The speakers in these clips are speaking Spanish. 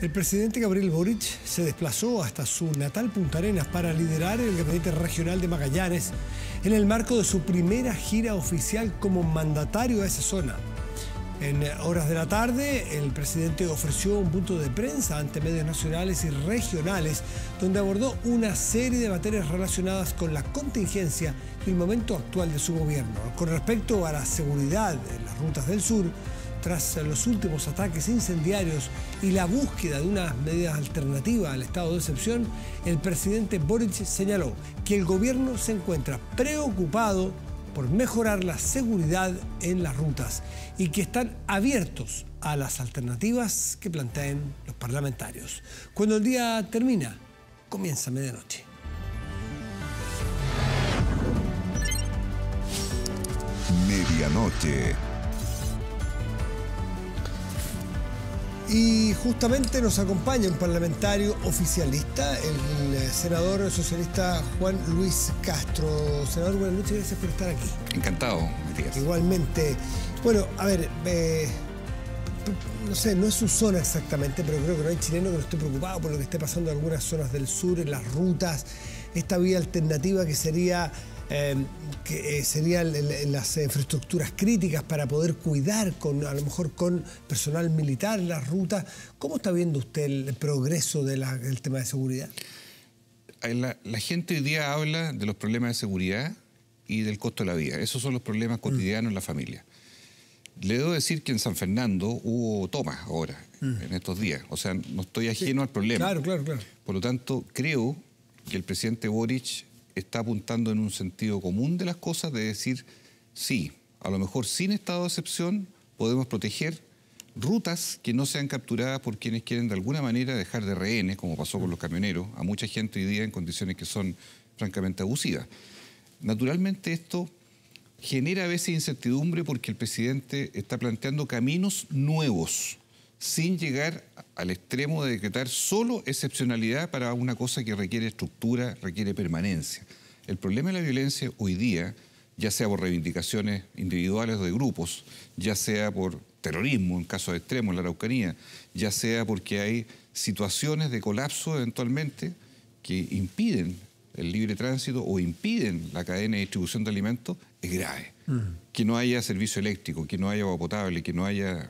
El presidente Gabriel Boric se desplazó hasta su natal Punta Arenas para liderar el gabinete regional de Magallanes en el marco de su primera gira oficial como mandatario a esa zona. En horas de la tarde, el presidente ofreció un punto de prensa ante medios nacionales y regionales, donde abordó una serie de materias relacionadas con la contingencia y el momento actual de su gobierno. Con respecto a la seguridad en las rutas del sur, tras los últimos ataques incendiarios y la búsqueda de unas medidas alternativas al estado de excepción, el presidente Boric señaló que el gobierno se encuentra preocupado por mejorar la seguridad en las rutas y que están abiertos a las alternativas que planteen los parlamentarios. Cuando el día termina, comienza medianoche. Medianoche. Y justamente nos acompaña un parlamentario oficialista, el senador socialista Juan Luis Castro. Senador, buenas noches, gracias por estar aquí. Encantado, Matías. Igualmente. Bueno, a ver, no sé, no es su zona exactamente, pero creo que no hay chileno que no esté preocupado por lo que esté pasando en algunas zonas del sur, en las rutas, esta vía alternativa que sería las infraestructuras críticas para poder cuidar a lo mejor con personal militar las rutas. ¿Cómo está viendo usted el progreso del tema de seguridad? La gente hoy día habla de los problemas de seguridad y del costo de la vida. Esos son los problemas cotidianos en la familia. Le debo decir que en San Fernando hubo tomas ahora, en estos días. O sea, no estoy ajeno al problema. Claro. Por lo tanto, creo que el presidente Boric está apuntando en un sentido común de las cosas, de decir, sí, a lo mejor sin estado de excepción podemos proteger rutas que no sean capturadas por quienes quieren de alguna manera dejar de rehenes, como pasó con los camioneros, a mucha gente hoy día en condiciones que son francamente abusivas. Naturalmente esto genera a veces incertidumbre porque el presidente está planteando caminos nuevos, sin llegar al extremo de decretar solo excepcionalidad para una cosa que requiere estructura, requiere permanencia. El problema de la violencia hoy día, ya sea por reivindicaciones individuales o de grupos, ya sea por terrorismo en casos extremos en la Araucanía, ya sea porque hay situaciones de colapso eventualmente que impiden el libre tránsito o impiden la cadena de distribución de alimentos, es grave. Que no haya servicio eléctrico, que no haya agua potable, que no haya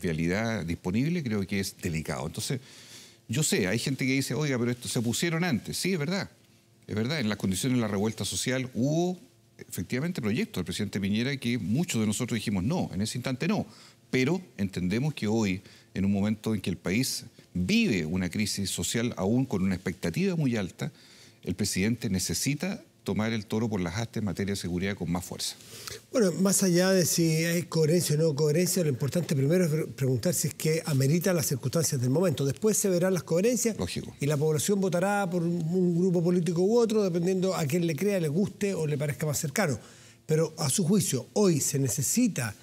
vialidad disponible, creo que es delicado. Entonces, yo sé, hay gente que dice, oiga, pero esto se pusieron antes. Sí, es verdad. Es verdad, en las condiciones de la revuelta social hubo efectivamente proyectos del presidente Piñera que muchos de nosotros dijimos no, en ese instante no. Pero entendemos que hoy, en un momento en que el país vive una crisis social aún con una expectativa muy alta, el presidente necesita tomar el toro por las astas en materia de seguridad con más fuerza. Bueno, más allá de si hay coherencia o no coherencia, lo importante primero es preguntar si es que amerita las circunstancias del momento. Después se verán las coherencias. Lógico. Y la población votará por un grupo político u otro, dependiendo a quién le crea, le guste o le parezca más cercano. Pero a su juicio, hoy se necesita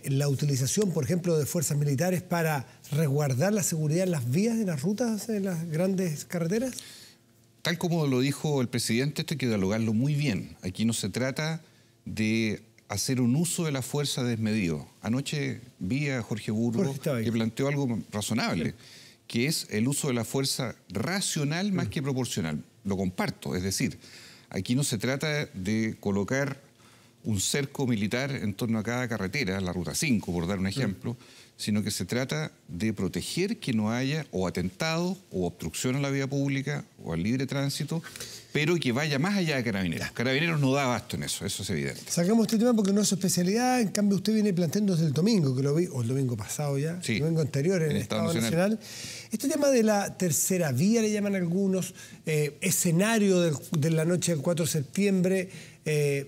la utilización, por ejemplo, de fuerzas militares para resguardar la seguridad en las vías de las rutas, en las grandes carreteras. Tal como lo dijo el presidente, esto hay que dialogarlo muy bien. Aquí no se trata de hacer un uso de la fuerza desmedido. Anoche vi a Jorge Burgos que planteó algo razonable, que es el uso de la fuerza racional más que proporcional. Lo comparto, es decir, aquí no se trata de colocar un cerco militar en torno a cada carretera, la Ruta 5, por dar un ejemplo, sino que se trata de proteger que no haya o atentado o obstrucción a la vía pública o al libre tránsito, pero que vaya más allá de Carabineros. Carabineros no da abasto en eso es evidente. Sacamos este tema porque no es su especialidad, en cambio usted viene planteando desde el domingo, que lo vi, o el domingo pasado ya, sí, el domingo anterior en el Estado Nacional. Este tema de la tercera vía, le llaman algunos, escenario de la noche del 4 de septiembre,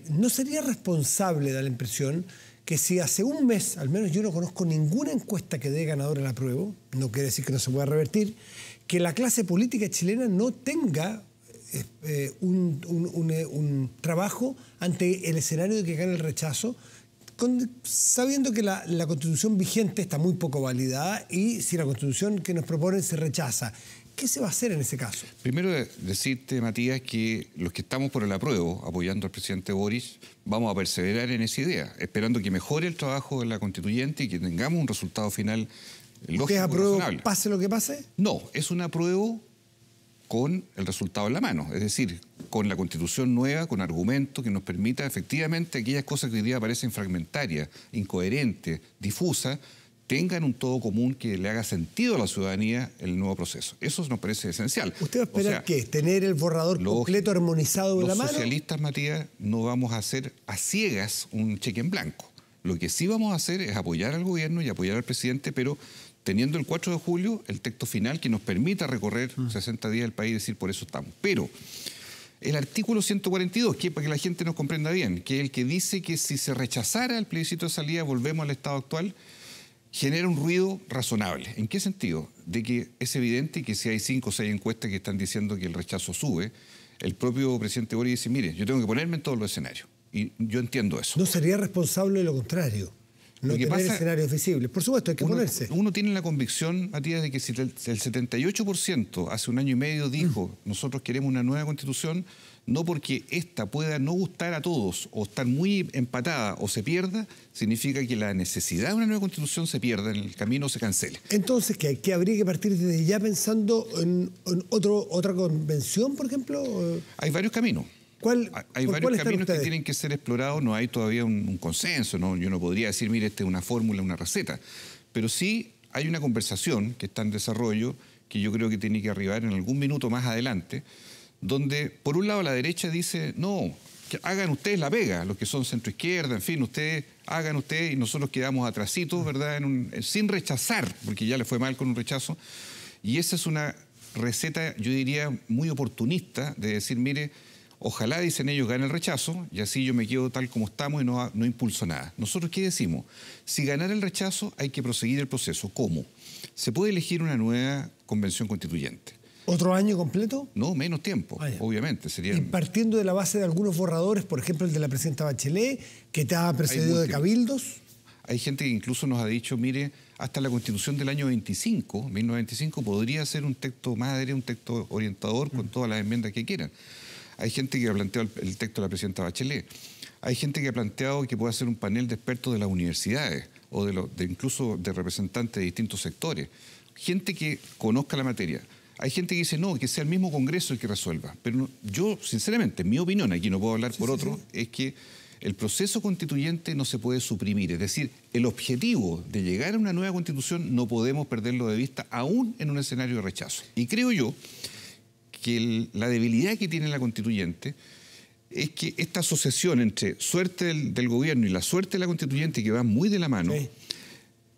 ¿no sería responsable, da la impresión, que si hace un mes, al menos yo no conozco ninguna encuesta que dé ganadora al apruebo, no quiere decir que no se pueda revertir, que la clase política chilena no tenga un trabajo ante el escenario de que gane el rechazo, sabiendo que la Constitución vigente está muy poco validada y si la Constitución que nos proponen se rechaza? ¿Qué se va a hacer en ese caso? Primero decirte, Matías, que los que estamos por el apruebo, apoyando al presidente Boric, vamos a perseverar en esa idea, esperando que mejore el trabajo de la constituyente y que tengamos un resultado final ¿Usted aprueba pase lo que pase? No, es un apruebo con el resultado en la mano, es decir, con la Constitución nueva, con argumentos que nos permita efectivamente aquellas cosas que hoy día parecen fragmentarias, incoherentes, difusas, tengan un todo común que le haga sentido a la ciudadanía el nuevo proceso. Eso nos parece esencial. ¿Usted va a esperar qué? ¿Tener el borrador completo armonizado en la mano? Los socialistas, Matías, no vamos a hacer a ciegas un cheque en blanco. Lo que sí vamos a hacer es apoyar al gobierno y apoyar al presidente, pero teniendo el 4 de julio el texto final que nos permita recorrer 60 días del país y decir por eso estamos. Pero el artículo 142, que para que la gente nos comprenda bien, que es el que dice que si se rechazara el plebiscito de salida volvemos al estado actual, genera un ruido razonable. ¿En qué sentido? De que es evidente que si hay 5 o 6 encuestas que están diciendo que el rechazo sube, el propio presidente Boric dice, mire, yo tengo que ponerme en todos los escenarios. Y yo entiendo eso. ¿No sería responsable de lo contrario? No tener escenarios visibles. Por supuesto, hay que ponerse. Uno tiene la convicción, Matías, de que si el 78% hace un año y medio dijo nosotros queremos una nueva constitución, no porque esta pueda no gustar a todos o estar muy empatada o se pierda, significa que la necesidad de una nueva constitución se pierda, en el camino se cancele. Entonces, ¿qué habría que partir desde ya pensando en otra convención, por ejemplo? Hay varios caminos. Hay varios caminos que tienen que ser explorados, no hay todavía un consenso, ¿no? Yo no podría decir, mire, esta es una fórmula, una receta, pero sí hay una conversación que está en desarrollo, que yo creo que tiene que arribar en algún minuto más adelante, donde por un lado la derecha dice, no, que hagan ustedes la pega, los que son centroizquierda, en fin, ustedes hagan ustedes y nosotros quedamos atrasitos, ¿verdad? Sin rechazar, porque ya le fue mal con un rechazo, y esa es una receta, yo diría, muy oportunista de decir, mire, ojalá, dicen ellos, gane el rechazo y así yo me quedo tal como estamos y no impulso nada. ¿Nosotros qué decimos? Si ganara el rechazo hay que proseguir el proceso. ¿Cómo? Se puede elegir una nueva convención constituyente. ¿Otro año completo? No, menos tiempo, obviamente. Y partiendo de la base de algunos borradores, por ejemplo el de la presidenta Bachelet, que estaba precedido de cabildos. Hay gente que incluso nos ha dicho, mire, hasta la Constitución del año 1925, podría ser un texto madre, un texto orientador con todas las enmiendas que quieran. Hay gente que ha planteado el texto de la presidenta Bachelet. Hay gente que ha planteado que pueda ser un panel de expertos de las universidades o incluso de representantes de distintos sectores. Gente que conozca la materia. Hay gente que dice, no, que sea el mismo Congreso el que resuelva. Pero no, yo, sinceramente, mi opinión, aquí no puedo hablar por otro, es que el proceso constituyente no se puede suprimir. Es decir, el objetivo de llegar a una nueva constitución no podemos perderlo de vista aún en un escenario de rechazo. Y creo yo que la debilidad que tiene la constituyente es que esta asociación entre suerte del gobierno y la suerte de la constituyente, que van muy de la mano,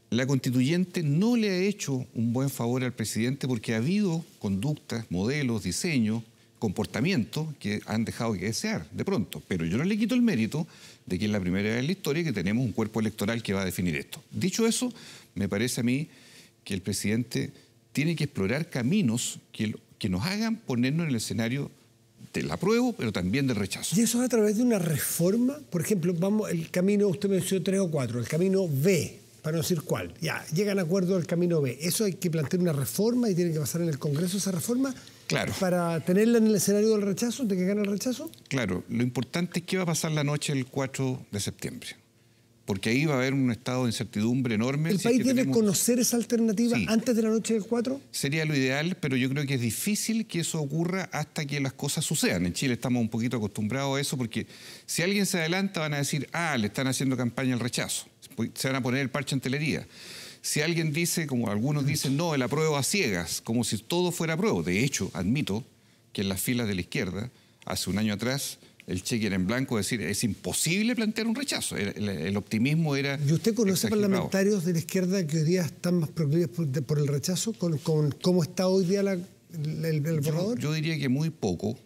la constituyente no le ha hecho un buen favor al presidente porque ha habido conductas, modelos, diseños, comportamientos que han dejado que desear de pronto. Pero yo no le quito el mérito de que es la primera vez en la historia que tenemos un cuerpo electoral que va a definir esto. Dicho eso, me parece a mí que el presidente tiene que explorar caminos que nos hagan ponernos en el escenario del apruebo, pero también del rechazo. ¿Y eso es a través de una reforma? Por ejemplo, el camino, usted mencionó 3 o 4, el camino B, para no decir cuál. Ya, llegan a acuerdo del camino B. ¿Eso hay que plantear una reforma y tiene que pasar en el Congreso esa reforma? Claro. ¿Para tenerla en el escenario del rechazo, de que gane el rechazo? Claro, lo importante es qué va a pasar la noche del 4 de septiembre. Porque ahí va a haber un estado de incertidumbre enorme. ¿El país debe conocer esa alternativa antes de la noche del 4? Sería lo ideal, pero yo creo que es difícil que eso ocurra hasta que las cosas sucedan. En Chile estamos un poquito acostumbrados a eso, porque si alguien se adelanta van a decir, le están haciendo campaña al rechazo. Se van a poner el parche en telería. Si alguien dice, como algunos dicen, no, el apruebo a ciegas, como si todo fuera apruebo. De hecho, admito que en las filas de la izquierda, hace un año atrás, el cheque era en blanco, es decir, es imposible plantear un rechazo. El optimismo era ¿Y usted conoce exagerado. Parlamentarios de la izquierda que hoy día están más proclives por el rechazo? ¿Con cómo está hoy día el borrador? Yo diría que muy poco,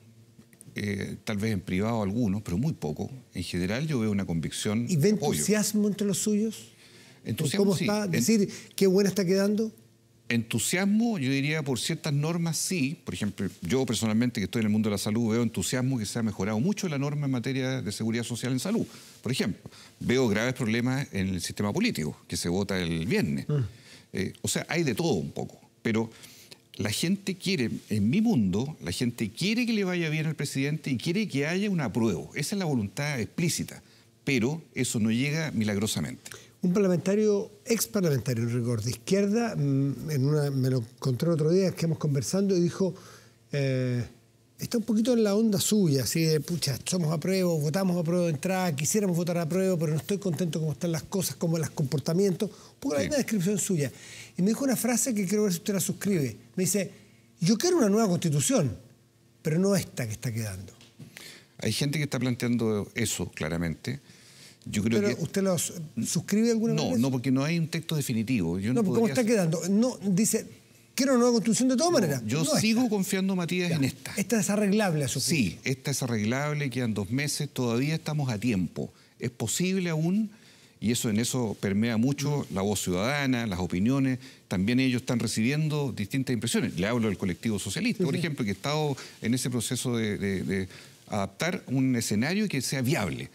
tal vez en privado algunos, pero muy poco. En general yo veo una convicción. ¿Y ve entusiasmo entre los suyos? Entusiasmo, ¿Cómo está? ¿Decir qué buena está quedando? Entusiasmo, yo diría, por ciertas normas, sí. Por ejemplo, yo personalmente, que estoy en el mundo de la salud, veo entusiasmo que se ha mejorado mucho la norma en materia de seguridad social en salud. Por ejemplo, veo graves problemas en el sistema político, que se vota el viernes. O sea, hay de todo un poco. Pero la gente quiere, en mi mundo, la gente quiere que le vaya bien al presidente y quiere que haya un apruebo. Esa es la voluntad explícita. Pero eso no llega milagrosamente. Un parlamentario, ex parlamentario, en rigor, de izquierda, me lo encontré el otro día, que hemos conversando, y dijo, está un poquito en la onda suya, así de, pucha, somos apruebo, votamos apruebo de entrada, quisiéramos votar apruebo, pero no estoy contento cómo están las cosas, cómo los comportamientos, un poco la misma descripción suya. Y me dijo una frase que quiero ver si usted la suscribe. Me dice, yo quiero una nueva constitución, pero no esta que está quedando. Hay gente que está planteando eso, claramente. Yo creo ¿Pero usted lo suscribe alguna vez? No, porque no hay un texto definitivo. Yo no, ¿cómo está quedando? No, dice, quiero una nueva constitución de todas maneras. Yo sigo confiando, Matías, en esta. ¿Esta es arreglable a su juicio? Sí, esta es arreglable, quedan 2 meses, todavía estamos a tiempo. Es posible aún, y en eso permea mucho la voz ciudadana, las opiniones. También ellos están recibiendo distintas impresiones. Le hablo del colectivo socialista, por ejemplo, que ha estado en ese proceso de adaptar un escenario que sea viable.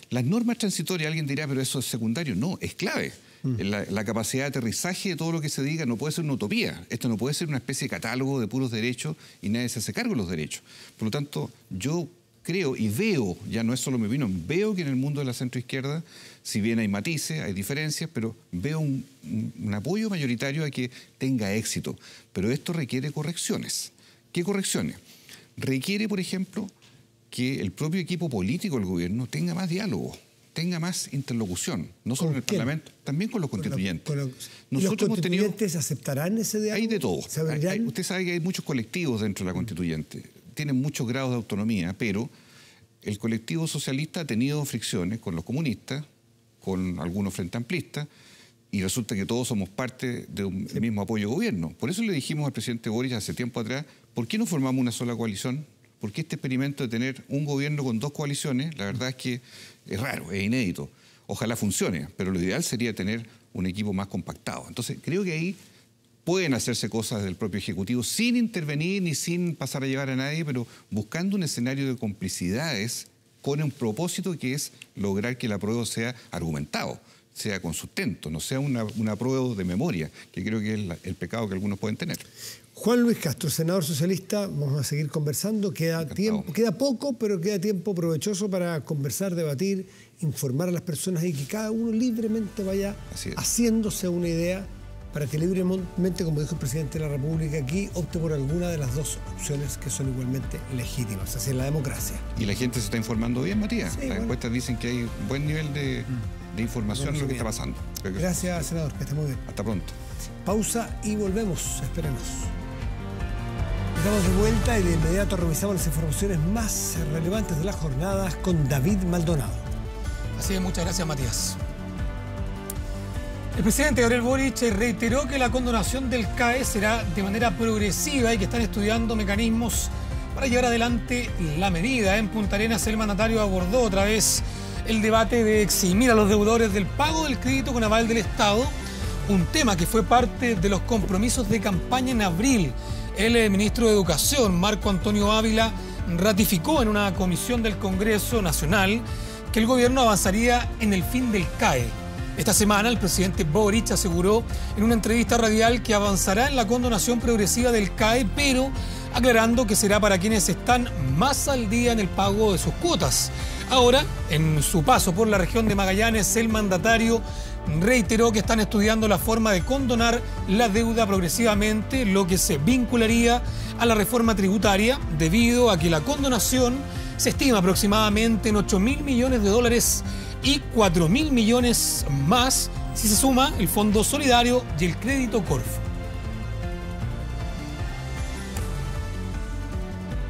Las normas transitorias, alguien dirá, pero eso es secundario. No, es clave. La capacidad de aterrizaje de todo lo que se diga no puede ser una utopía. Esto no puede ser una especie de catálogo de puros derechos y nadie se hace cargo de los derechos. Por lo tanto, yo creo y veo, ya no es solo mi opinión, veo que en el mundo de la centroizquierda, si bien hay matices, hay diferencias, pero veo un apoyo mayoritario a que tenga éxito. Pero esto requiere correcciones. ¿Qué correcciones? Requiere, por ejemplo, que el propio equipo político del gobierno tenga más diálogo, tenga más interlocución, no solo en el Parlamento, también con los constituyentes. ¿Los constituyentes aceptarán ese diálogo? Hay de todo. Usted sabe que hay muchos colectivos dentro de la constituyente, tienen muchos grados de autonomía, pero el colectivo socialista ha tenido fricciones con los comunistas, con algunos frente amplistas, y resulta que todos somos parte de un mismo apoyo de gobierno. Por eso le dijimos al presidente Boric hace tiempo atrás, ¿por qué no formamos una sola coalición? Porque este experimento de tener un gobierno con 2 coaliciones, la verdad es que es raro, es inédito. Ojalá funcione, pero lo ideal sería tener un equipo más compactado. Entonces, creo que ahí pueden hacerse cosas del propio Ejecutivo sin intervenir ni sin pasar a llevar a nadie, pero buscando un escenario de complicidades con un propósito que es lograr que el apruebo sea argumentado, sea con sustento, no sea un apruebo de memoria, que creo que es el pecado que algunos pueden tener. Juan Luis Castro, senador socialista, vamos a seguir conversando. Queda poco, pero queda tiempo provechoso para conversar, debatir, informar a las personas y que cada uno libremente vaya haciéndose una idea para que libremente, como dijo el presidente de la República aquí, opte por alguna de las 2 opciones que son igualmente legítimas, así es la democracia. Y la gente se está informando bien, Matías. Las encuestas dicen que hay un buen nivel de información en lo que está pasando. Gracias, senador, que esté muy bien. Hasta pronto. Pausa y volvemos, esperemos. Estamos de vuelta y de inmediato revisamos las informaciones más relevantes de las jornadas con David Maldonado. Así es, muchas gracias, Matías. El presidente Gabriel Boric reiteró que la condonación del CAE será de manera progresiva y que están estudiando mecanismos para llevar adelante la medida. En Punta Arenas, el mandatario abordó otra vez el debate de eximir a los deudores del pago del crédito con aval del Estado, un tema que fue parte de los compromisos de campaña en abril. El ministro de Educación, Marco Antonio Ávila, ratificó en una comisión del Congreso Nacional que el gobierno avanzaría en el fin del CAE. Esta semana el presidente Boric aseguró en una entrevista radial que avanzará en la condonación progresiva del CAE, pero aclarando que será para quienes están más al día en el pago de sus cuotas. Ahora, en su paso por la región de Magallanes, el mandatario reiteró que están estudiando la forma de condonar la deuda progresivamente, lo que se vincularía a la reforma tributaria, debido a que la condonación se estima aproximadamente en 8.000 millones de dólares y 4.000 millones más si se suma el Fondo Solidario y el Crédito Corfo.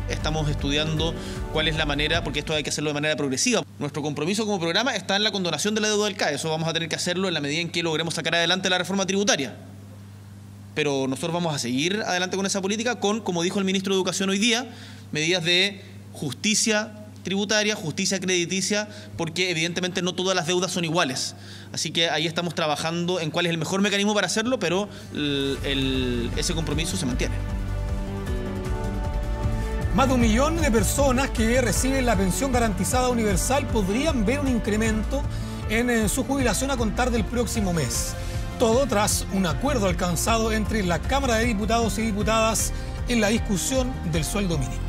Estamos estudiando cuál es la manera, porque esto hay que hacerlo de manera progresiva. Nuestro compromiso como programa está en la condonación de la deuda del CAE. Eso vamos a tener que hacerlo en la medida en que logremos sacar adelante la reforma tributaria. Pero nosotros vamos a seguir adelante con esa política con, como dijo el ministro de Educación hoy día, medidas de justicia tributaria, justicia crediticia, porque evidentemente no todas las deudas son iguales. Así que ahí estamos trabajando en cuál es el mejor mecanismo para hacerlo, pero ese compromiso se mantiene. Más de 1 millón de personas que reciben la pensión garantizada universal podrían ver un incremento en su jubilación a contar del próximo mes. Todo tras un acuerdo alcanzado entre la Cámara de Diputados y Diputadas en la discusión del sueldo mínimo.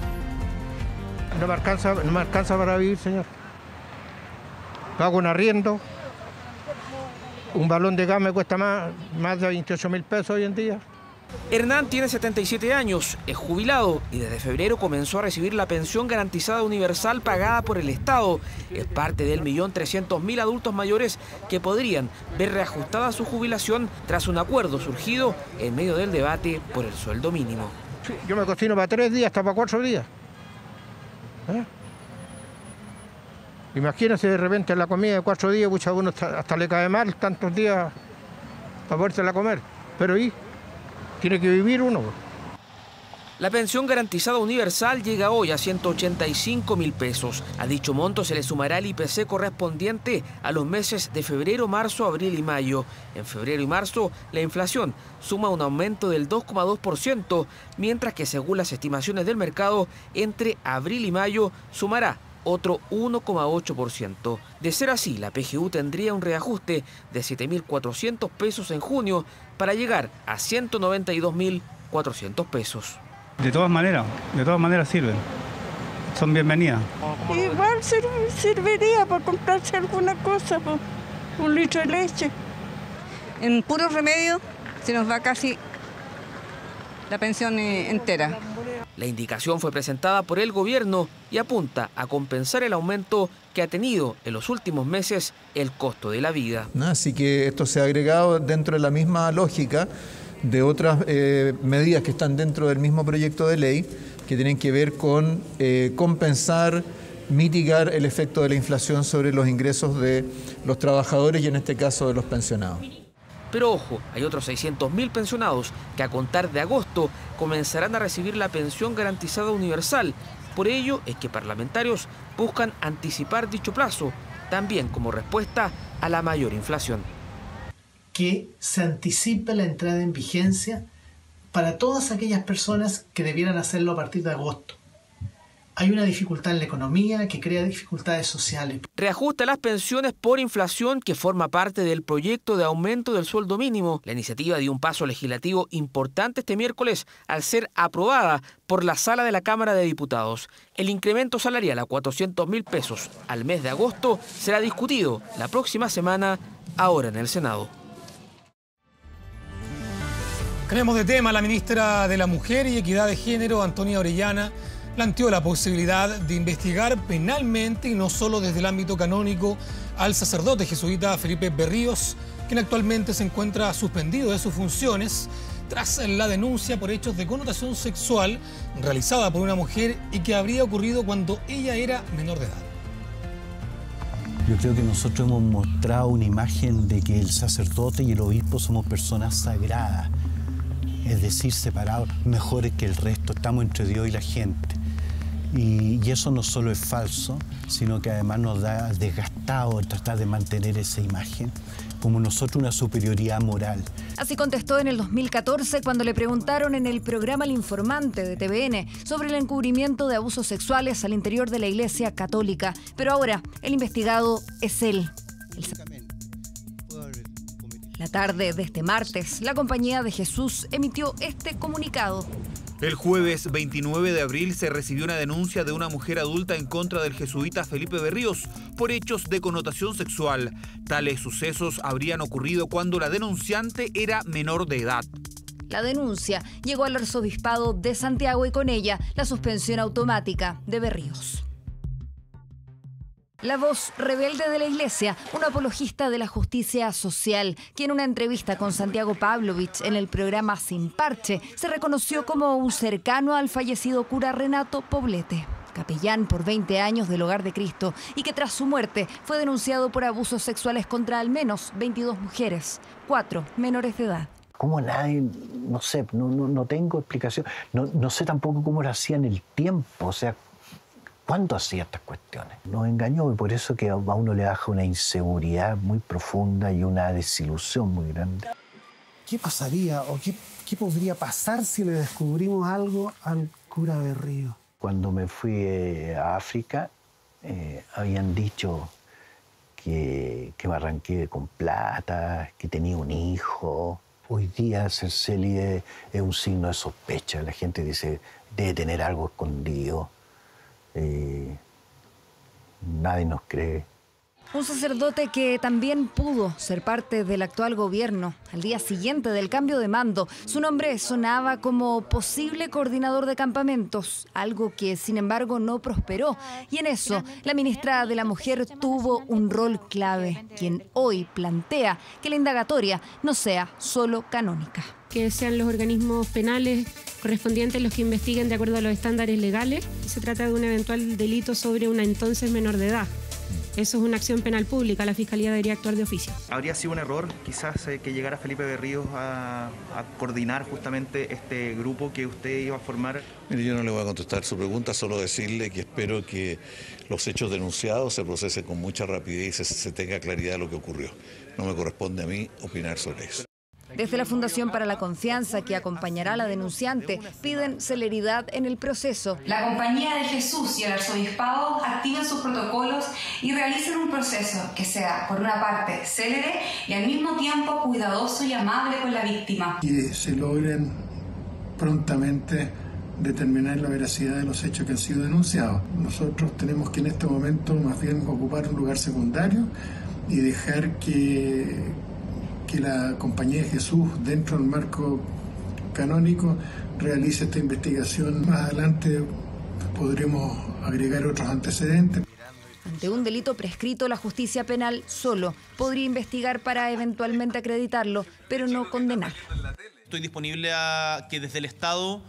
No me alcanza para vivir, señor. Pago un arriendo Un balón de gas me cuesta más de 28.000 pesos hoy en día. Hernán tiene 77 años, es jubilado y desde febrero comenzó a recibir la pensión garantizada universal pagada por el Estado. Es parte del 1.300.000 adultos mayores que podrían ver reajustada su jubilación tras un acuerdo surgido en medio del debate por el sueldo mínimo. Sí, yo me cocino para 3 días, hasta para 4 días. Imagínense de repente la comida de 4 días, pues a uno hasta le cae mal tantos días para podérsela comer. Pero tiene que vivir uno. La pensión garantizada universal llega hoy a 185.000 pesos. A dicho monto se le sumará el IPC correspondiente a los meses de febrero, marzo, abril y mayo. En febrero y marzo, la inflación suma un aumento del 2,2%, mientras que según las estimaciones del mercado, entre abril y mayo sumará otro 1,8%. De ser así, la PGU tendría un reajuste de 7.400 pesos en junio para llegar a 192.400 pesos. De todas maneras sirven. Son bienvenidas. Igual serviría para comprarse alguna cosa, pues, 1 litro de leche. En puros remedios se nos va casi la pensión entera. La indicación fue presentada por el gobierno y apunta a compensar el aumento que ha tenido en los últimos meses el costo de la vida. Así que esto se ha agregado dentro de la misma lógica de otras medidas que están dentro del mismo proyecto de ley que tienen que ver con compensar, mitigar el efecto de la inflación sobre los ingresos de los trabajadores y en este caso de los pensionados. Pero ojo, hay otros 600.000 pensionados que a contar de agosto comenzarán a recibir la pensión garantizada universal. Por ello es que parlamentarios buscan anticipar dicho plazo, también como respuesta a la mayor inflación. Que se anticipe la entrada en vigencia para todas aquellas personas que debieran hacerlo a partir de agosto. Hay una dificultad en la economía que crea dificultades sociales. Reajusta las pensiones por inflación, que forma parte del proyecto de aumento del sueldo mínimo. La iniciativa dio un paso legislativo importante este miércoles al ser aprobada por la Sala de la Cámara de Diputados. El incremento salarial a 400.000 pesos al mes de agosto será discutido la próxima semana, ahora en el Senado. Cambiamos de tema. La ministra de la Mujer y Equidad de Género, Antonia Orellana, planteó la posibilidad de investigar penalmente y no solo desde el ámbito canónico al sacerdote jesuita Felipe Berríos, quien actualmente se encuentra suspendido de sus funciones tras la denuncia por hechos de connotación sexual realizada por una mujer y que habría ocurrido cuando ella era menor de edad. Yo creo que nosotros hemos mostrado una imagen de que el sacerdote y el obispo somos personas sagradas, es decir, separados, mejores que el resto, estamos entre Dios y la gente. Y eso no solo es falso, sino que además nos da desgastado el tratar de mantener esa imagen, como nosotros una superioridad moral. Así contestó en el 2014 cuando le preguntaron en el programa El Informante de TVN sobre el encubrimiento de abusos sexuales al interior de la Iglesia Católica. Pero ahora el investigado es él. La tarde de este martes, la Compañía de Jesús emitió este comunicado. El jueves 29 de abril se recibió una denuncia de una mujer adulta en contra del jesuita Felipe Berríos por hechos de connotación sexual. Tales sucesos habrían ocurrido cuando la denunciante era menor de edad. La denuncia llegó al arzobispado de Santiago y con ella la suspensión automática de Berríos. La voz rebelde de la Iglesia, un apologista de la justicia social, que en una entrevista con Santiago Pavlovich en el programa Sin Parche se reconoció como un cercano al fallecido cura Renato Poblete, capellán por 20 años del Hogar de Cristo y que tras su muerte fue denunciado por abusos sexuales contra al menos 22 mujeres, 4 menores de edad. ¿Cómo nadie? No sé, no tengo explicación. No sé tampoco cómo lo hacía en el tiempo, o sea, ¿cuándo hacía estas cuestiones? Nos engañó y por eso que a uno le baja una inseguridad muy profunda y una desilusión muy grande. ¿Qué pasaría o qué podría pasar si le descubrimos algo al cura Berríos? Cuando me fui a África, habían dicho que me arranqué con plata, que tenía un hijo. Hoy día ser célibe es un signo de sospecha. La gente dice, debe tener algo escondido. Nadie nos cree. Un sacerdote que también pudo ser parte del actual gobierno. Al día siguiente del cambio de mando, su nombre sonaba como posible coordinador de campamentos, algo que sin embargo no prosperó. Y en eso, la ministra de la Mujer tuvo un rol clave, quien hoy plantea que la indagatoria no sea solo canónica. Que sean los organismos penales correspondientes los que investiguen de acuerdo a los estándares legales. Se trata de un eventual delito sobre una entonces menor de edad. Eso es una acción penal pública, la Fiscalía debería actuar de oficio. ¿Habría sido un error quizás que llegara Felipe Berríos a coordinar justamente este grupo que usted iba a formar? Mire, yo no le voy a contestar su pregunta, solo decirle que espero que los hechos denunciados se procesen con mucha rapidez y se tenga claridad de lo que ocurrió. No me corresponde a mí opinar sobre eso. Desde la Fundación para la Confianza, que acompañará a la denunciante, piden celeridad en el proceso. La Compañía de Jesús y el Arzobispado activen sus protocolos y realicen un proceso que sea, por una parte, célere y al mismo tiempo cuidadoso y amable con la víctima. Y se logren prontamente determinar la veracidad de los hechos que han sido denunciados. Nosotros tenemos que en este momento más bien ocupar un lugar secundario y dejar que la Compañía de Jesús, dentro del marco canónico, realice esta investigación. Más adelante podremos agregar otros antecedentes. Ante un delito prescrito, la justicia penal solo podría investigar para eventualmente acreditarlo, pero no condenar. Estoy disponible a que desde el Estado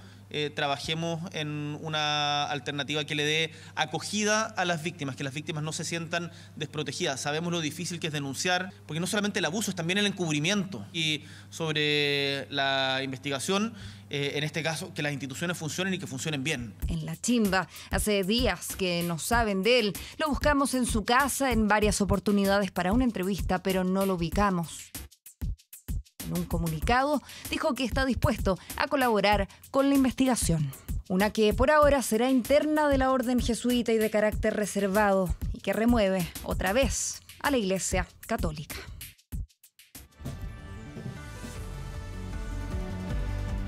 trabajemos en una alternativa que le dé acogida a las víctimas, que las víctimas no se sientan desprotegidas. Sabemos lo difícil que es denunciar, porque no solamente el abuso, es también el encubrimiento. Y sobre la investigación, en este caso, que las instituciones funcionen y que funcionen bien. En La Chimba, hace días que no saben de él. Lo buscamos en su casa en varias oportunidades para una entrevista, pero no lo ubicamos. En un comunicado, dijo que está dispuesto a colaborar con la investigación. Una que por ahora será interna de la orden jesuita y de carácter reservado y que remueve otra vez a la Iglesia Católica.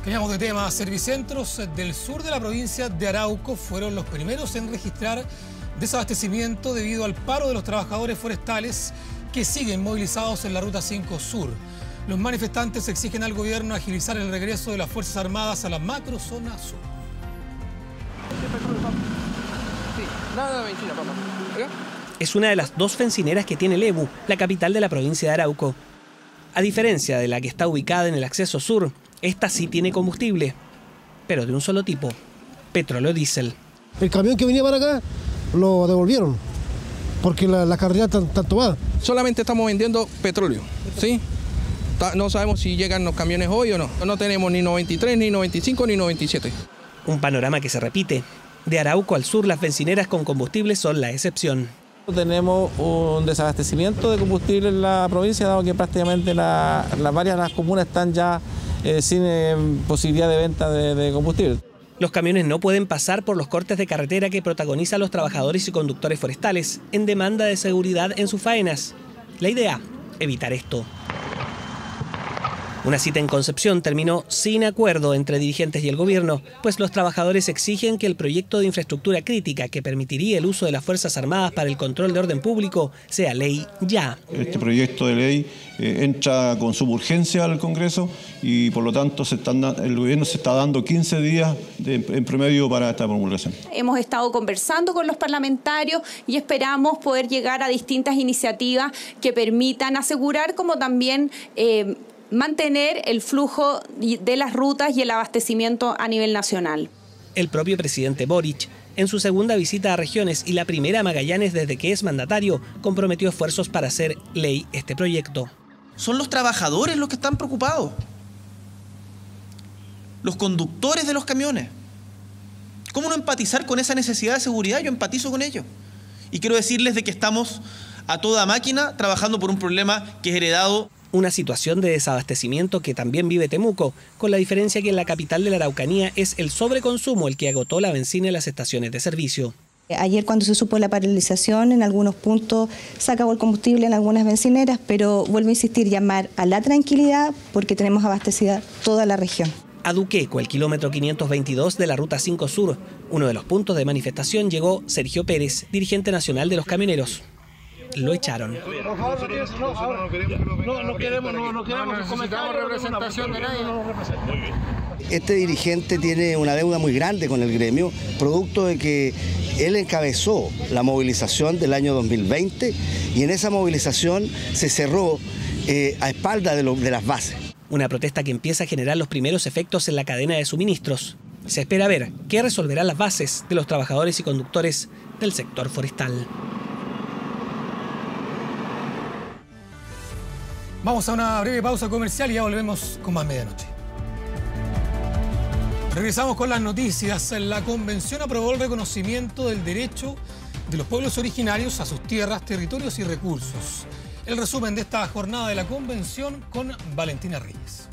Cambiamos de tema. Servicentros del sur de la provincia de Arauco fueron los primeros en registrar desabastecimiento debido al paro de los trabajadores forestales que siguen movilizados en la Ruta 5 Sur. Los manifestantes exigen al gobierno agilizar el regreso de las Fuerzas Armadas a la macrozona sur. Es una de las dos bencineras que tiene Lebu, la capital de la provincia de Arauco. A diferencia de la que está ubicada en el acceso sur, esta sí tiene combustible, pero de un solo tipo, petróleo diésel. El camión que venía para acá lo devolvieron, porque la carretera está tomada. Solamente estamos vendiendo petróleo, ¿sí? No sabemos si llegan los camiones hoy o no. No tenemos ni 93, ni 95, ni 97. Un panorama que se repite. De Arauco al sur, las bencineras con combustible son la excepción. Tenemos un desabastecimiento de combustible en la provincia, dado que prácticamente varias de las comunas están ya sin posibilidad de venta de combustible. Los camiones no pueden pasar por los cortes de carretera que protagonizan los trabajadores y conductores forestales en demanda de seguridad en sus faenas. La idea, evitar esto. Una cita en Concepción terminó sin acuerdo entre dirigentes y el gobierno, pues los trabajadores exigen que el proyecto de infraestructura crítica que permitiría el uso de las Fuerzas Armadas para el control de orden público sea ley ya. Este proyecto de ley entra con suma urgencia al Congreso y por lo tanto el gobierno se está dando 15 días en promedio para esta promulgación. Hemos estado conversando con los parlamentarios y esperamos poder llegar a distintas iniciativas que permitan asegurar como también mantener el flujo de las rutas y el abastecimiento a nivel nacional. El propio presidente Boric, en su segunda visita a regiones y la primera a Magallanes desde que es mandatario, comprometió esfuerzos para hacer ley este proyecto. Son los trabajadores los que están preocupados. Los conductores de los camiones. ¿Cómo no empatizar con esa necesidad de seguridad? Yo empatizo con ello. Y quiero decirles de que estamos a toda máquina trabajando por un problema que es heredado. Una situación de desabastecimiento que también vive Temuco, con la diferencia que en la capital de la Araucanía es el sobreconsumo el que agotó la benzina en las estaciones de servicio. Ayer cuando se supo la paralización, en algunos puntos se acabó el combustible en algunas bencineras, pero vuelvo a insistir, llamar a la tranquilidad porque tenemos abastecida toda la región. A Duqueco, el kilómetro 522 de la Ruta 5 Sur, uno de los puntos de manifestación, llegó Sergio Pérez, dirigente nacional de los camioneros. lo echaron. Por favor, no queremos representación de nadie. Este dirigente tiene una deuda muy grande con el gremio, producto de que él encabezó la movilización del año 2020 y en esa movilización se cerró a espaldas de las bases. Una protesta que empieza a generar los primeros efectos en la cadena de suministros. Se espera ver qué resolverán las bases de los trabajadores y conductores del sector forestal. Vamos a una breve pausa comercial y ya volvemos con más medianoche. Regresamos con las noticias. La convención aprobó el reconocimiento del derecho de los pueblos originarios a sus tierras, territorios y recursos. El resumen de esta jornada de la convención con Valentina Reyes.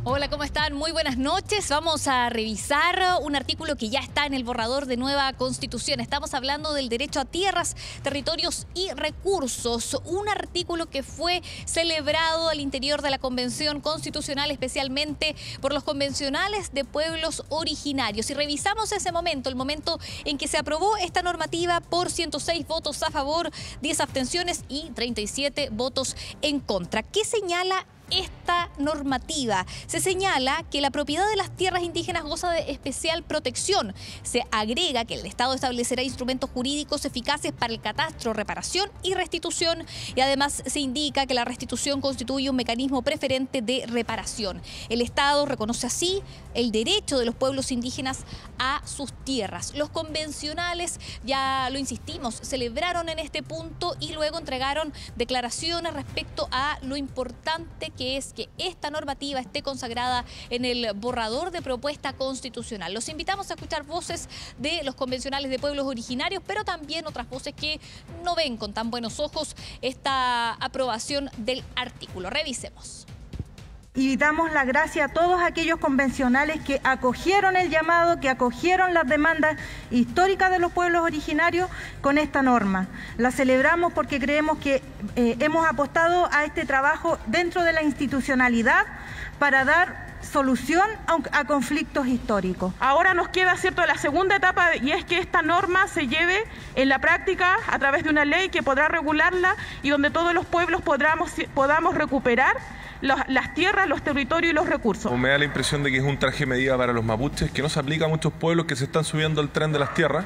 Hola, ¿cómo están? Muy buenas noches. Vamos a revisar un artículo que ya está en el borrador de nueva Constitución. Estamos hablando del derecho a tierras, territorios y recursos. Un artículo que fue celebrado al interior de la Convención Constitucional, especialmente por los convencionales de pueblos originarios. Y revisamos ese momento, el momento en que se aprobó esta normativa por 106 votos a favor, 10 abstenciones y 37 votos en contra. ¿Qué señala esta normativa? Se señala que la propiedad de las tierras indígenas goza de especial protección. Se agrega que el Estado establecerá instrumentos jurídicos eficaces para el catastro, reparación y restitución, y además se indica que la restitución constituye un mecanismo preferente de reparación. El Estado reconoce así el derecho de los pueblos indígenas a sus tierras. Los convencionales, ya lo insistimos, celebraron en este punto y luego entregaron declaraciones respecto a lo importante que es que esta normativa esté consagrada en el borrador de propuesta constitucional. Los invitamos a escuchar voces de los convencionales de pueblos originarios, pero también otras voces que no ven con tan buenos ojos esta aprobación del artículo. Revisemos. Y damos la gracia a todos aquellos convencionales que acogieron el llamado, que acogieron las demandas históricas de los pueblos originarios con esta norma. La celebramos porque creemos que hemos apostado a este trabajo dentro de la institucionalidad para dar solución a conflictos históricos. Ahora nos queda, ¿cierto?, la segunda etapa, y es que esta norma se lleve en la práctica a través de una ley que podrá regularla y donde todos los pueblos podamos recuperar las tierras, los territorios y los recursos. Me da la impresión de que es un traje medida para los mapuches que no se aplica a muchos pueblos que se están subiendo al tren de las tierras,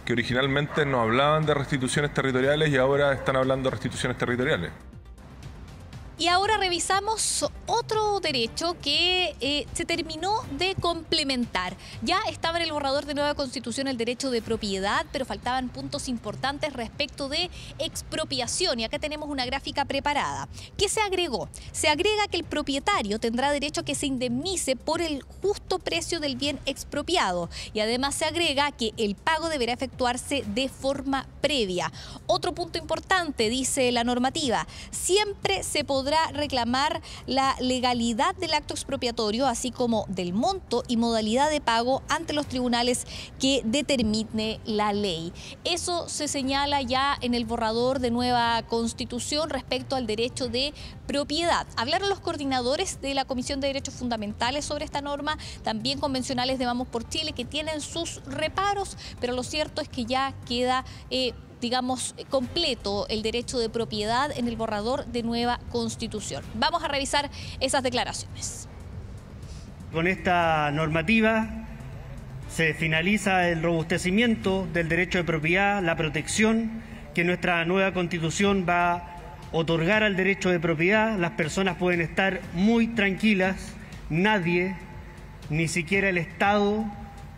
que originalmente no hablaban de restituciones territoriales y ahora están hablando de restituciones territoriales. Y ahora revisamos otro derecho que se terminó de complementar. Ya estaba en el borrador de nueva Constitución el derecho de propiedad, pero faltaban puntos importantes respecto de expropiación. Y acá tenemos una gráfica preparada. ¿Qué se agregó? Se agrega que el propietario tendrá derecho a que se indemnice por el justo precio del bien expropiado. Y además se agrega que el pago deberá efectuarse de forma previa. Otro punto importante, dice la normativa, siempre se podrá reclamar la legalidad del acto expropiatorio, así como del monto y modalidad de pago ante los tribunales que determine la ley. Eso se señala ya en el borrador de nueva Constitución respecto al derecho de propiedad. Hablaron los coordinadores de la Comisión de Derechos Fundamentales sobre esta norma, también convencionales de Vamos por Chile, que tienen sus reparos, pero lo cierto es que ya queda digamos, completo el derecho de propiedad en el borrador de nueva Constitución. Vamos a revisar esas declaraciones. Con esta normativa se finaliza el robustecimiento del derecho de propiedad, la protección que nuestra nueva Constitución va a otorgar al derecho de propiedad. Las personas pueden estar muy tranquilas, nadie, ni siquiera el Estado,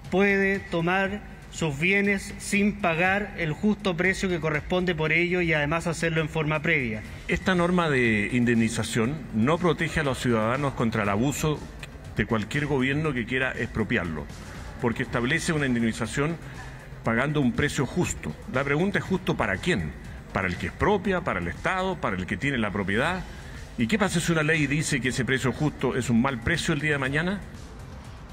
puede tomar sus bienes sin pagar el justo precio que corresponde por ello y además hacerlo en forma previa. Esta norma de indemnización no protege a los ciudadanos contra el abuso de cualquier gobierno que quiera expropiarlo, porque establece una indemnización pagando un precio justo. La pregunta es: ¿justo para quién? ¿Para el que expropia? ¿Para el Estado? ¿Para el que tiene la propiedad? ¿Y qué pasa si una ley dice que ese precio justo es un mal precio el día de mañana?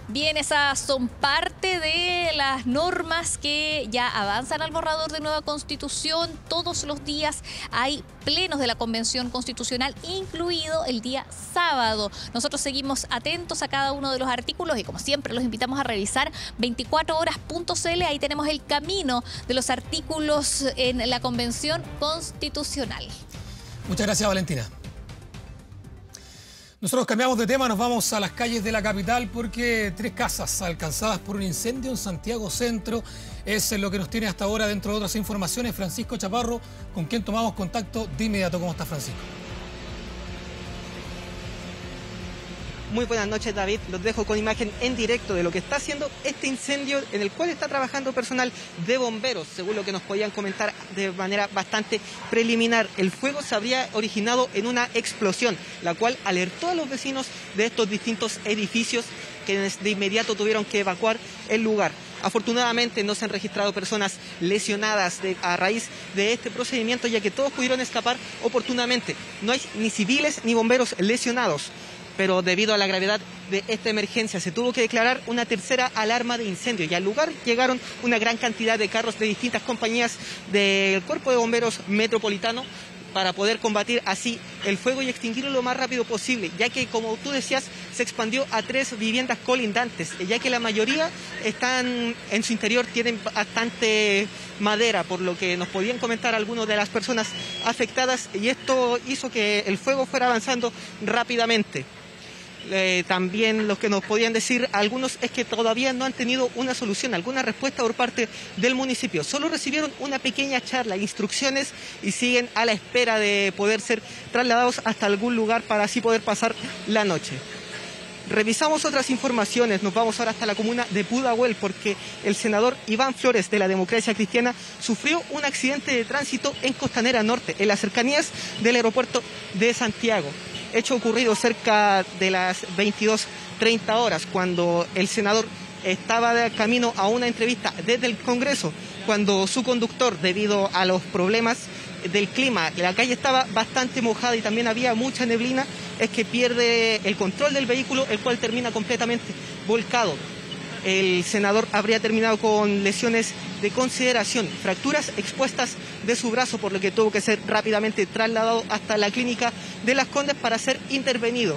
Bien, esas son parte de las normas que ya avanzan al borrador de nueva Constitución. Todos los días hay plenos de la Convención Constitucional, incluido el día sábado. Nosotros seguimos atentos a cada uno de los artículos y como siempre los invitamos a revisar 24horas.cl. Ahí tenemos el camino de los artículos en la Convención Constitucional. Muchas gracias, Valentina. Nosotros cambiamos de tema, nos vamos a las calles de la capital porque 3 casas alcanzadas por un incendio en Santiago Centro es lo que nos tiene hasta ahora. Dentro de otras informaciones, Francisco Chaparro, con quien tomamos contacto de inmediato. ¿Cómo está, Francisco? Muy buenas noches, David. Los dejo con imagen en directo de lo que está haciendo este incendio en el cual está trabajando personal de bomberos. Según lo que nos podían comentar de manera bastante preliminar, el fuego se habría originado en una explosión, la cual alertó a los vecinos de estos distintos edificios que de inmediato tuvieron que evacuar el lugar. Afortunadamente no se han registrado personas lesionadas a raíz de este procedimiento, ya que todos pudieron escapar oportunamente. No hay ni civiles ni bomberos lesionados. Pero debido a la gravedad de esta emergencia se tuvo que declarar una tercera alarma de incendio y al lugar llegaron una gran cantidad de carros de distintas compañías del Cuerpo de Bomberos Metropolitano para poder combatir así el fuego y extinguirlo lo más rápido posible, ya que, como tú decías, se expandió a 3 viviendas colindantes, ya que la mayoría están en su interior, tienen bastante madera, por lo que nos podían comentar algunas de las personas afectadas, y esto hizo que el fuego fuera avanzando rápidamente. También lo que nos podían decir algunos es que todavía no han tenido una solución, alguna respuesta por parte del municipio. Solo recibieron una pequeña charla, instrucciones, y siguen a la espera de poder ser trasladados hasta algún lugar para así poder pasar la noche. Revisamos otras informaciones, nos vamos ahora hasta la comuna de Pudahuel porque el senador Iván Flores de la Democracia Cristiana sufrió un accidente de tránsito en Costanera Norte, en las cercanías del aeropuerto de Santiago. Hecho ocurrido cerca de las 22:30 horas, cuando el senador estaba de camino a una entrevista desde el Congreso, cuando su conductor, debido a los problemas del clima, la calle estaba bastante mojada y también había mucha neblina, es que pierde el control del vehículo, el cual termina completamente volcado. El senador habría terminado con lesiones de consideración, fracturas expuestas de su brazo, por lo que tuvo que ser rápidamente trasladado hasta la clínica de Las Condes para ser intervenido.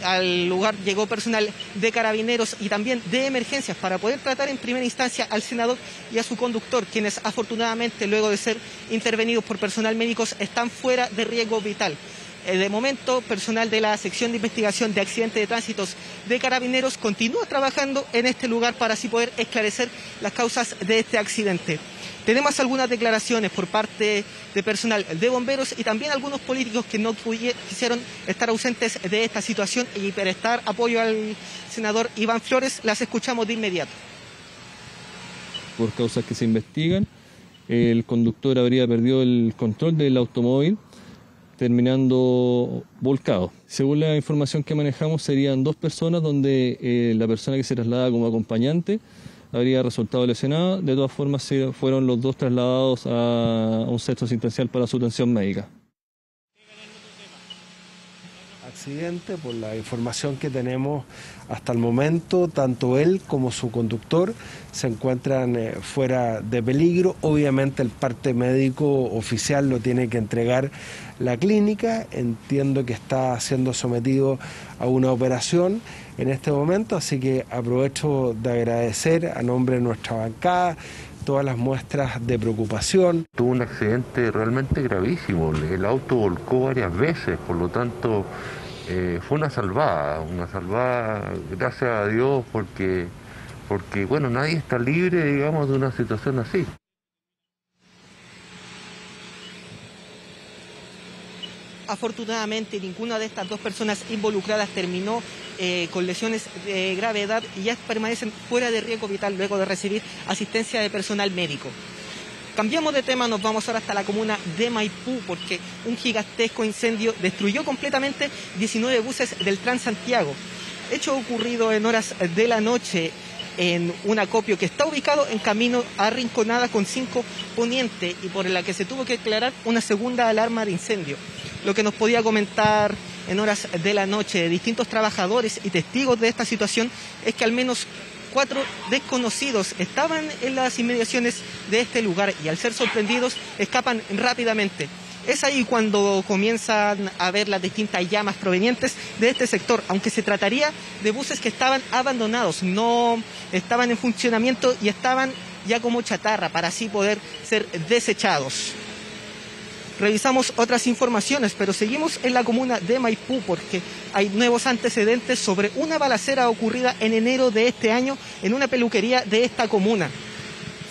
Al lugar llegó personal de carabineros y también de emergencias para poder tratar en primera instancia al senador y a su conductor, quienes afortunadamente luego de ser intervenidos por personal médico están fuera de riesgo vital. De momento, personal de la sección de investigación de accidentes de tránsitos de carabineros continúa trabajando en este lugar para así poder esclarecer las causas de este accidente. Tenemos algunas declaraciones por parte de personal de bomberos y también algunos políticos que no quisieron estar ausentes de esta situación y prestar apoyo al senador Iván Flores. Las escuchamos de inmediato. Por causas que se investigan, el conductor habría perdido el control del automóvil, terminando volcado. Según la información que manejamos, serían 2 personas donde la persona que se traslada como acompañante habría resultado lesionada. De todas formas, fueron los 2 trasladados a un centro asistencial para su atención médica. Accidente, por la información que tenemos hasta el momento, tanto él como su conductor se encuentran fuera de peligro. Obviamente el parte médico oficial lo tiene que entregar la clínica. Entiendo que está siendo sometido a una operación en este momento, así que aprovecho de agradecer a nombre de nuestra bancada todas las muestras de preocupación. Tuvo un accidente realmente gravísimo, el auto volcó varias veces, por lo tanto fue una salvada, gracias a Dios, porque bueno, nadie está libre, digamos, de una situación así. Afortunadamente ninguna de estas 2 personas involucradas terminó con lesiones de gravedad y ya permanecen fuera de riesgo vital luego de recibir asistencia de personal médico. Cambiamos de tema, nos vamos ahora hasta la comuna de Maipú porque un gigantesco incendio destruyó completamente 19 buses del Transantiago. Hecho ocurrido en horas de la noche en un acopio que está ubicado en camino a Rinconada con 5 Poniente y por la que se tuvo que declarar una segunda alarma de incendio. Lo que nos podía comentar en horas de la noche de distintos trabajadores y testigos de esta situación es que al menos 4 desconocidos estaban en las inmediaciones de este lugar y al ser sorprendidos escapan rápidamente. Es ahí cuando comienzan a ver las distintas llamas provenientes de este sector, aunque se trataría de buses que estaban abandonados, no estaban en funcionamiento y estaban ya como chatarra para así poder ser desechados. Revisamos otras informaciones, pero seguimos en la comuna de Maipú porque hay nuevos antecedentes sobre una balacera ocurrida en enero de este año en una peluquería de esta comuna.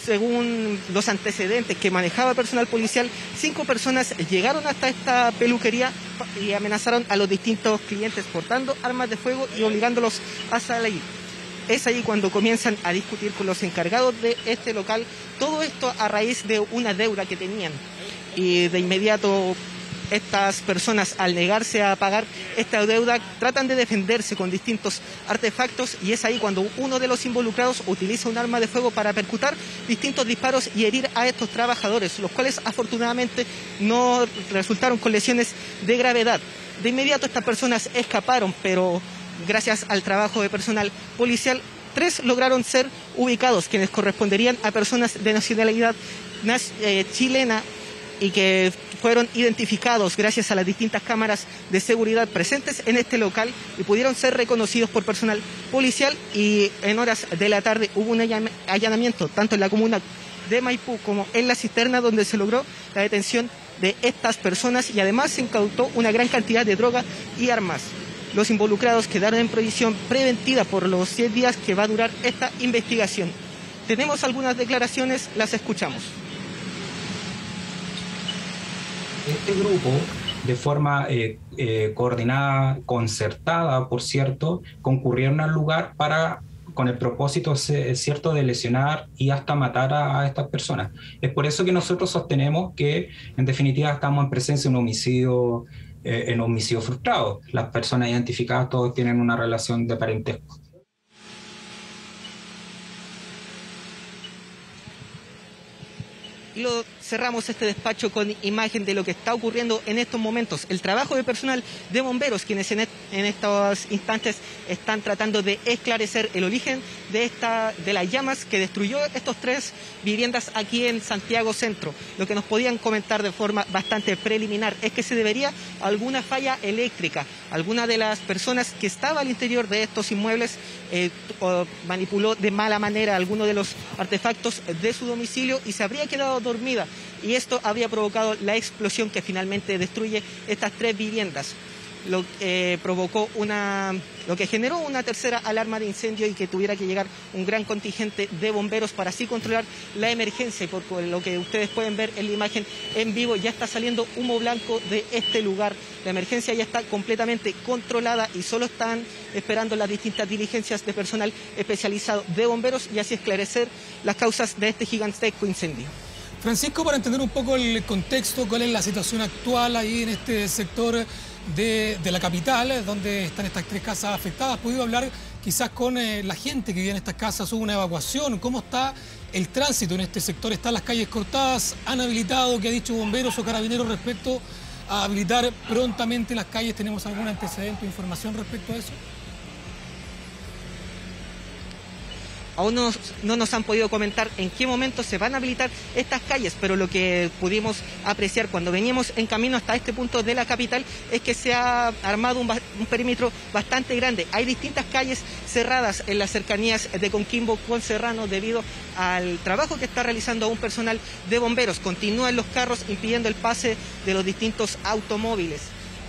Según los antecedentes que manejaba personal policial, 5 personas llegaron hasta esta peluquería y amenazaron a los distintos clientes portando armas de fuego y obligándolos a salir. Es ahí cuando comienzan a discutir con los encargados de este local, todo esto a raíz de una deuda que tenían. Y de inmediato estas personas, al negarse a pagar esta deuda, tratan de defenderse con distintos artefactos y es ahí cuando uno de los involucrados utiliza un arma de fuego para percutar distintos disparos y herir a estos trabajadores, los cuales afortunadamente no resultaron con lesiones de gravedad. De inmediato estas personas escaparon, pero gracias al trabajo de personal policial, 3 lograron ser ubicados, quienes corresponderían a personas de nacionalidad chilena, y que fueron identificados gracias a las distintas cámaras de seguridad presentes en este local y pudieron ser reconocidos por personal policial, y en horas de la tarde hubo un allanamiento tanto en la comuna de Maipú como en la cisterna, donde se logró la detención de estas personas y además se incautó una gran cantidad de droga y armas. Los involucrados quedaron en prisión preventiva por los 10 días que va a durar esta investigación. Tenemos algunas declaraciones, las escuchamos. Este grupo, de forma coordinada, concertada, por cierto, concurrieron al lugar con el propósito cierto de lesionar y hasta matar a estas personas. Es por eso que nosotros sostenemos que, en definitiva, estamos en presencia de un homicidio frustrado. Las personas identificadas todos tienen una relación de parentesco. Y cerramos este despacho con imagen de lo que está ocurriendo en estos momentos. El trabajo de personal de bomberos, quienes en estos instantes están tratando de esclarecer el origen de las llamas que destruyó estos 3 viviendas aquí en Santiago Centro. Lo que nos podían comentar de forma bastante preliminar es que se debería a alguna falla eléctrica. Alguna de las personas que estaba al interior de estos inmuebles manipuló de mala manera alguno de los artefactos de su domicilio y se habría quedado dormida, y esto habría provocado la explosión que finalmente destruye estas 3 viviendas, lo que generó una tercera alarma de incendio y que tuviera que llegar un gran contingente de bomberos para así controlar la emergencia. Y por lo que ustedes pueden ver en la imagen en vivo, ya está saliendo humo blanco de este lugar. La emergencia ya está completamente controlada y solo están esperando las distintas diligencias de personal especializado de bomberos y así esclarecer las causas de este gigantesco incendio. Francisco, para entender un poco el contexto, ¿cuál es la situación actual ahí en este sector de la capital, donde están estas 3 casas afectadas? ¿Has podido hablar quizás con la gente que vive en estas casas? ¿Hubo una evacuación? ¿Cómo está el tránsito en este sector? ¿Están las calles cortadas? ¿Han habilitado, qué ha dicho bomberos o carabineros respecto a habilitar prontamente las calles? ¿Tenemos algún antecedente o información respecto a eso? Aún no nos han podido comentar en qué momento se van a habilitar estas calles, pero lo que pudimos apreciar cuando veníamos en camino hasta este punto de la capital es que se ha armado un perímetro bastante grande. Hay distintas calles cerradas en las cercanías de Coquimbo con Serrano debido al trabajo que está realizando un personal de bomberos. Continúan los carros impidiendo el pase de los distintos automóviles.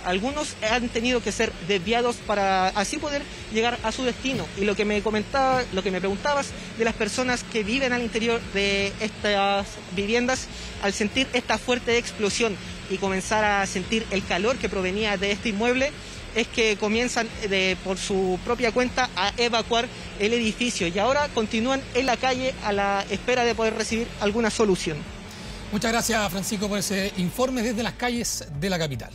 Algunos han tenido que ser desviados para así poder llegar a su destino. Y lo que me preguntabas de las personas que viven al interior de estas viviendas, al sentir esta fuerte explosión y comenzar a sentir el calor que provenía de este inmueble, es que comienzan por su propia cuenta a evacuar el edificio y ahora continúan en la calle a la espera de poder recibir alguna solución. Muchas gracias, Francisco, por ese informe desde las calles de la capital.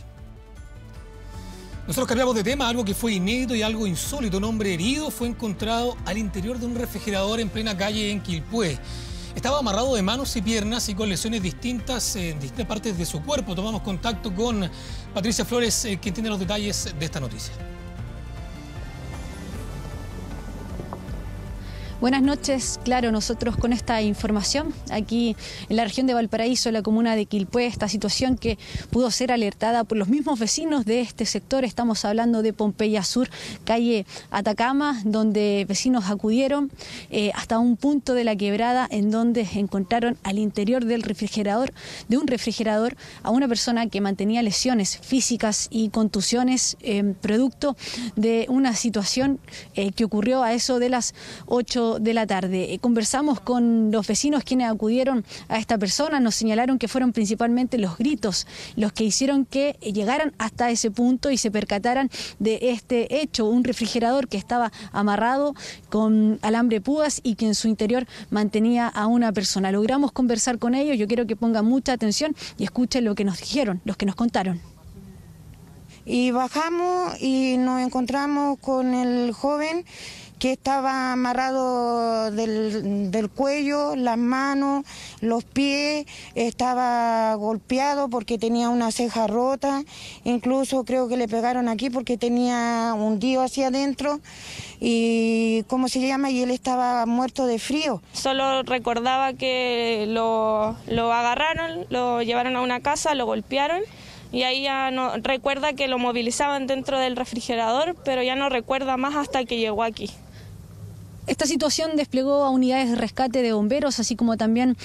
Nosotros cambiamos de tema, algo que fue inédito y algo insólito. Un hombre herido fue encontrado al interior de un refrigerador en plena calle en Quilpué. Estaba amarrado de manos y piernas y con lesiones distintas en distintas partes de su cuerpo. Tomamos contacto con Patricia Flores, quien tiene los detalles de esta noticia. Buenas noches. Claro, nosotros con esta información aquí en la región de Valparaíso, en la comuna de Quilpué, esta situación que pudo ser alertada por los mismos vecinos de este sector. Estamos hablando de Pompeya Sur, calle Atacama, donde vecinos acudieron hasta un punto de la quebrada en donde encontraron al interior de un refrigerador a una persona que mantenía lesiones físicas y contusiones producto de una situación que ocurrió a eso de las 8 de la tarde. Conversamos con los vecinos quienes acudieron a esta persona, nos señalaron que fueron principalmente los gritos los que hicieron que llegaran hasta ese punto y se percataran de este hecho, un refrigerador que estaba amarrado con alambre púas y que en su interior mantenía a una persona. Logramos conversar con ellos, yo quiero que pongan mucha atención y escuchen lo que nos dijeron, los que nos contaron. Y bajamos y nos encontramos con el joven que estaba amarrado del cuello, las manos, los pies, estaba golpeado porque tenía una ceja rota, incluso creo que le pegaron aquí porque tenía hundido hacia adentro y y él estaba muerto de frío. Solo recordaba que lo agarraron, lo llevaron a una casa, lo golpearon. Y ahí ya no recuerda que lo movilizaban dentro del refrigerador, pero ya no recuerda más hasta que llegó aquí. Esta situación desplegó a unidades de rescate de bomberos, así como también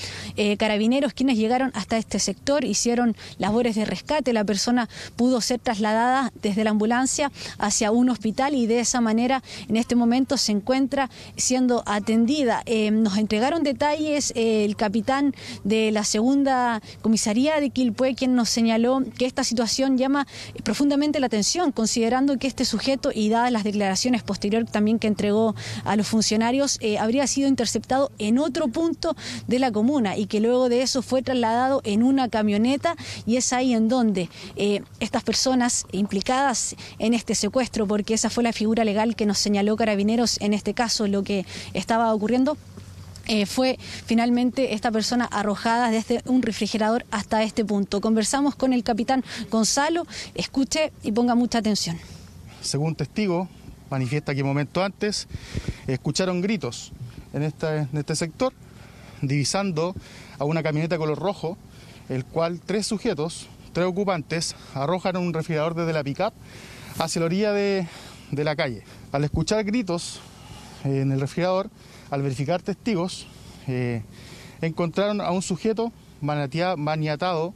carabineros, quienes llegaron hasta este sector, hicieron labores de rescate. La persona pudo ser trasladada desde la ambulancia hacia un hospital y de esa manera en este momento se encuentra siendo atendida. Nos entregaron detalles el capitán de la segunda comisaría de Quilpué, quien nos señaló que esta situación llama profundamente la atención, considerando que este sujeto, y dadas las declaraciones posteriores también que entregó a los funcionarios, habría sido interceptado en otro punto de la comuna y que luego de eso fue trasladado en una camioneta, y es ahí en donde estas personas implicadas en este secuestro, porque esa fue la figura legal que nos señaló Carabineros en este caso, lo que estaba ocurriendo, fue finalmente esta persona arrojada desde un refrigerador hasta este punto. Conversamos con el capitán Gonzalo, escuche y ponga mucha atención. Según testigo, manifiesta que momentos antes escucharon gritos en este sector, divisando a una camioneta color rojo, el cual tres ocupantes, arrojan un refrigerador desde la pick-up hacia la orilla de la calle. Al escuchar gritos en el refrigerador, al verificar testigos, encontraron a un sujeto maniatado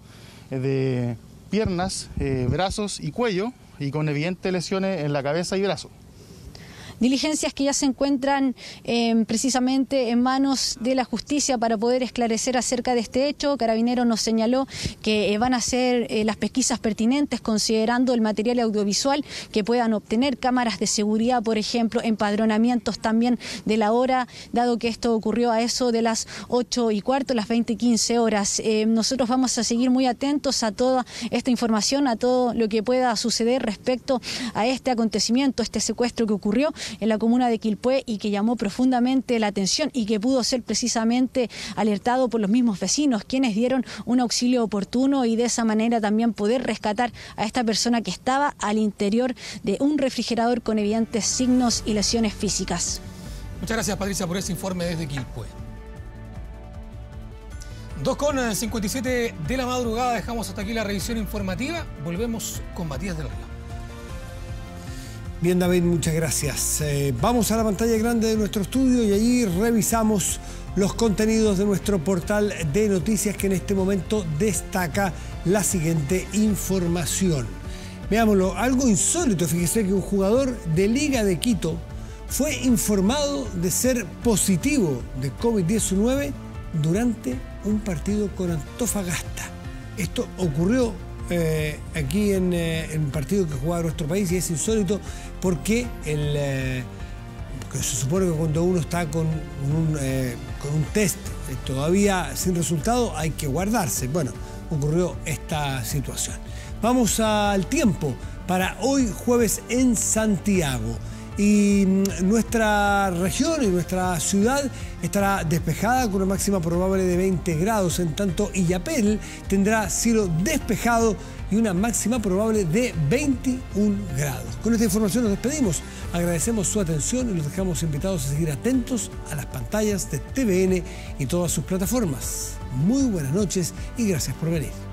de piernas, brazos y cuello, y con evidentes lesiones en la cabeza y brazo. Diligencias que ya se encuentran precisamente en manos de la justicia para poder esclarecer acerca de este hecho. Carabineros nos señaló que van a hacer las pesquisas pertinentes considerando el material audiovisual que puedan obtener, cámaras de seguridad, por ejemplo, empadronamientos también de la hora, dado que esto ocurrió a eso de las 8:15, las 20:15 horas. Nosotros vamos a seguir muy atentos a toda esta información, a todo lo que pueda suceder respecto a este acontecimiento, este secuestro que ocurrió en la comuna de Quilpué y que llamó profundamente la atención y que pudo ser precisamente alertado por los mismos vecinos, quienes dieron un auxilio oportuno y de esa manera también poder rescatar a esta persona que estaba al interior de un refrigerador con evidentes signos y lesiones físicas. Muchas gracias, Patricia, por ese informe desde Quilpué. 2:57 de la madrugada, dejamos hasta aquí la revisión informativa. Volvemos con Matías del Río. Bien, David, muchas gracias. Vamos a la pantalla grande de nuestro estudio y allí revisamos los contenidos de nuestro portal de noticias, que en este momento destaca la siguiente información. Veámoslo, algo insólito. Fíjese que un jugador de Liga de Quito fue informado de ser positivo de COVID-19 durante un partido con Antofagasta. Esto ocurrió aquí en un partido que jugaba nuestro país, y es insólito porque se supone que cuando uno está con un test todavía sin resultado hay que guardarse. Bueno, ocurrió esta situación. Vamos al tiempo para hoy jueves en Santiago. Y nuestra región y nuestra ciudad estará despejada con una máxima probable de 20 grados. En tanto, Illapel tendrá cielo despejado y una máxima probable de 21 grados. Con esta información nos despedimos. Agradecemos su atención y los dejamos invitados a seguir atentos a las pantallas de TVN y todas sus plataformas. Muy buenas noches y gracias por venir.